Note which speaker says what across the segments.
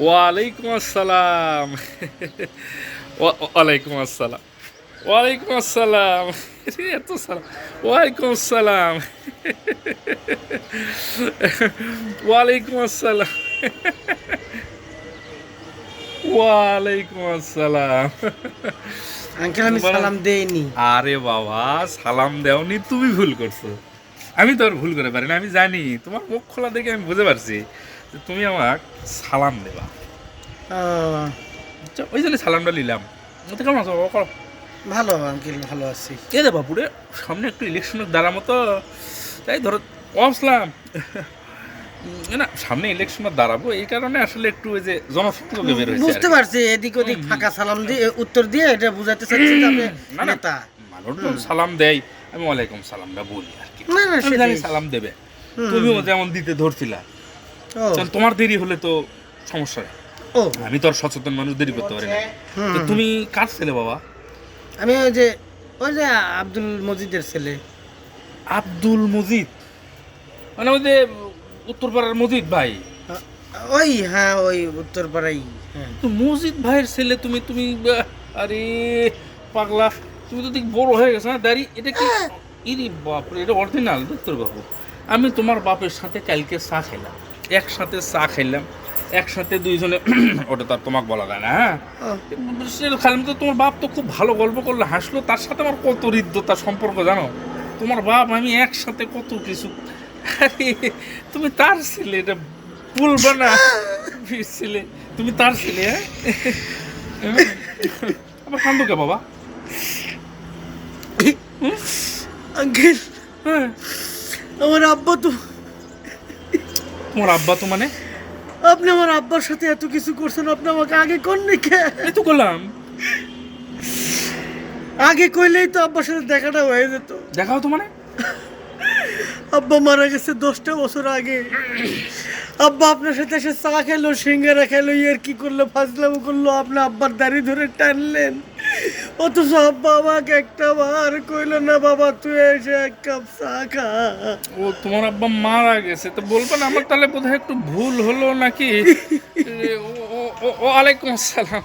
Speaker 1: ওয়ালাইকুম আসসালাম। ওয়ালাইকুম আসসালাম। ওয়ালাইকুম আসসালাম। এত সালাম। ওয়ালাইকুম আসসালাম। ওয়ালাইকুম আসসালাম। ওয়ালাইকুম আসসালাম।
Speaker 2: আঙ্কেল আমি সালাম দেইনি।
Speaker 1: আরে বাবা, সালাম দেওনি, তুমি ভুল করছো। আমি তো আর ভুল করে পারি না, আমি জানি। তোমার মুখ খোলা দেখে আমি বুঝতে পারছি যে তুমি আমাকে সালাম দেবা। আচ্ছা, ওই জন্য সালামটা নিলাম। তো কেমন আছো বাবা? করো।
Speaker 2: ভালো আঙ্কেল, ভালো আছি।
Speaker 1: এ দে বাপুরে, সামনে একটু ইলেকশনের দ্বারা মতো, তাই ধরো আসলাম না, সামনে ইলেকশনের দাঁড়াবো, এই কারণে আসলে একটু ওই যে জনশক্তি বের হয়েছে।
Speaker 2: বুঝতে পারছি, এদিক ওদিক ফাঁকা সালাম দিয়ে উত্তর দিয়ে এটা বুঝাতে চাচ্ছি যে আপনি নেতা।
Speaker 1: মানুষজন সালাম দেয়, আমি ওয়ালাইকুম সালামটা বলি আর কি।
Speaker 2: না না,
Speaker 1: আমি জানি সালাম দেবে, তুমিও যেমন দিতে ধরছিলা। তোমার দেরি হলে তো সমস্যা নেই, আমি তো আর সচেতন মানুষ দেরি করতে পারি না। তো তুমি কার ছেলে বাবা?
Speaker 2: আমি ওই যে আব্দুল মজিদের ছেলে।
Speaker 1: আব্দুল মজিদ মানে ওই যে উত্তরপাড়ার মজিদ ভাই?
Speaker 2: ওই হ্যাঁ, ওই উত্তরপাড়াই। হ্যাঁ,
Speaker 1: তো মজিদ ভাইয়ের ছেলে তুমি? তুমি আরে পাগলা, তুমি তো দেখ বড় হয়ে গেছো না, দাড়ি। এটা কি? ইরি বাপরে, এটা অরিজিনাল দত্তর বাবু। আমি তোমার বাপের সাথে কালকে চা খেলাম, একসাথে চা খেলাম, একসাথে দুইজনে। ওটা তো আর তোমাকে বলা যায় না। হ্যাঁ, খেলাম তো। তোমার বাপ তো খুব ভালো গল্প করলো, হাসলো। তার সাথে আমার কত হৃদ্যতার সম্পর্ক জানো? তোমার বাপ আমি একসাথে কত কিছু। আরে তুমি তার ছেলে, এটা বলবা না? ছেলে, তুমি তার ছেলে? হ্যাঁ, আবার কান্দো কে বাবা?
Speaker 2: আঙ্কেল
Speaker 1: হ্যাঁ,
Speaker 2: আমার আব্বা তো।
Speaker 1: তোমার আব্বা তো মানে?
Speaker 2: আপনি আমার আব্বার সাথে এত কিছু করছেন, আপনি আমাকে আগে করনি কে?
Speaker 1: এই তো করলাম।
Speaker 2: আগে কইলেই তো আব্বার সাথে দেখাটা হয়ে যেত।
Speaker 1: দেখাও তো মানে?
Speaker 2: আব্বা মারা গেছে 10টা বছর আগে। আব্বা আপনার সাথে এসে চা খেলো, সিঙ্গারা খেলো, ইয়ার কি করলো, ফাজলামো করলো, আপনি আব্বার দাড়ি ধরে টানলেন। অথচ আব্বা আমাকে একটা বার কইলো না, বাবা তুই এসে এক কাপ চা খা।
Speaker 1: ও, তোমার আব্বা মারা গেছে তো বলবো না? আমার তাহলে বোধহয় একটু ভুল হলো নাকি। ওয়ালাইকুম আসসালাম।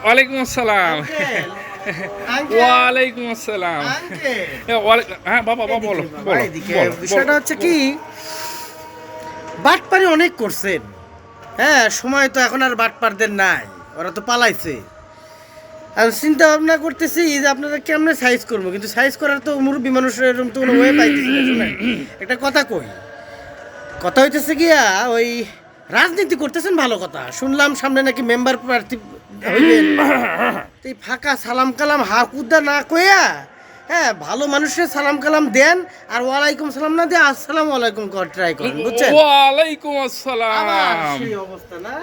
Speaker 1: ওয়ালাইকুম আসসালাম। ওয়ালাইকুম আসসালাম। হ্যাঁ বাবা, বাবা বলো বলো।
Speaker 2: বিষয়টা হচ্ছে কি, বাটপারি অনেক করছেন। হ্যাঁ, সময় তো এখন আর বাটপারদের নাই, ওরা তো পালাইছে। আর চিন্তা ভাবনা করতেছি যে আপনারা কেমনে সাইজ করবো, কিন্তু সাইজ করার তো মুরব্বী মানুষের এরকম তো কোনো ওয়ে পাইতেছি না। শুনেন, একটা কথা কই, কথা হইতেছে গিয়া ওই রাজনীতি করতেছেন, ভালো কথা শুনলাম, সামনে নাকি মেম্বার প্রার্থী হইবেন। এই ফাঁকা সালাম কালাম হাকুদা না কইয়া, হ্যাঁ, ভালো মানুষের সালাম কালাম দেন, আর ওয়ালাইকুম সালাম না দিয়ে আসসালামু আলাইকুম কর ট্রাই করেন, বুঝছেন?
Speaker 1: ওয়ালাইকুম আসসালাম।
Speaker 2: সেই অবস্থা না।